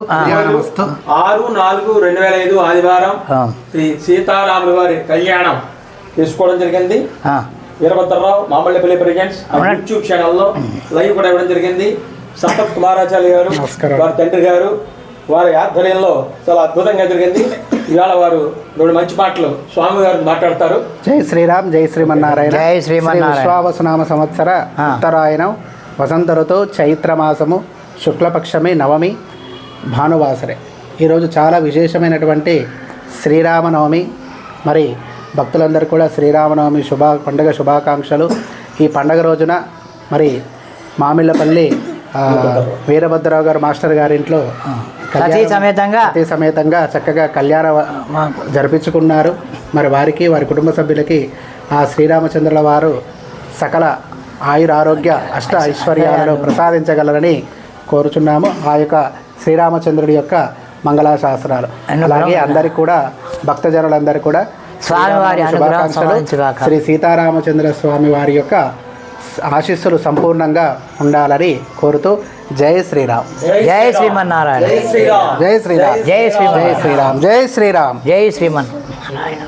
6/4/2005 ఆదివారం శ్రీ సీతారాముల వారి కళ్యాణం చేసుకోవడం జరిగింది. వీరభద్రరావు మామల్లపల్లి ప్రెజెంట్స్ యూట్యూబ్ ఛానల్లో లైవ్ కూడా ఇవ్వడం జరిగింది. సంపత్ కుమారాచార్య గారు వారి తండ్రి గారు వారి ఆధ్వర్యంలో చాలా అద్భుతంగా జరిగింది. ఇవాళ వారు రెండు మంచి మాటలు స్వామి గారు మాట్లాడతారు. జై శ్రీరామ్, జై శ్రీమన్నారాయణ. జై శ్రీమన్నారాయణ. విశ్వావసునామ సంవత్సర ఉత్తరాయణం వసంత ఋతువు చైత్రమాసము శుక్లపక్షమి నవమి భానువాసరే. ఈరోజు చాలా విశేషమైనటువంటి శ్రీరామనవమి. మరి భక్తులందరూ కూడా శ్రీరామనవమి పండుగ శుభాకాంక్షలు. ఈ పండుగ రోజున మరి మామిళ్ళపల్లి వీరభద్రరావు గారు మాస్టర్ గారింట్లో సతీ సమేతంగా చక్కగా కళ్యాణ జరిపించుకున్నారు. మరి వారికి వారి కుటుంబ సభ్యులకి ఆ శ్రీరామచంద్రుల వారు సకల ఆయురారోగ్య అష్ట ఐశ్వర్యాలను ప్రసాదించగలరని కోరుచున్నాము. ఆ యొక్క శ్రీరామచంద్రుడి యొక్క మంగళాశాసనాలు అలాగే అందరికీ కూడా భక్తజనులందరూ కూడా స్వామివారి శుభాకాంక్షలు. శ్రీ సీతారామచంద్ర స్వామి వారి యొక్క ఆశీస్సులు సంపూర్ణంగా ఉండాలని కోరుతూ జై శ్రీరామ్, జై శ్రీమన్నారాయణ, జై శ్రీరామ్, జై శ్రీరామ్, జై శ్రీరామ్, జై శ్రీరామ్, జై శ్రీరామ్, జై శ్రీమన్నారాయణ.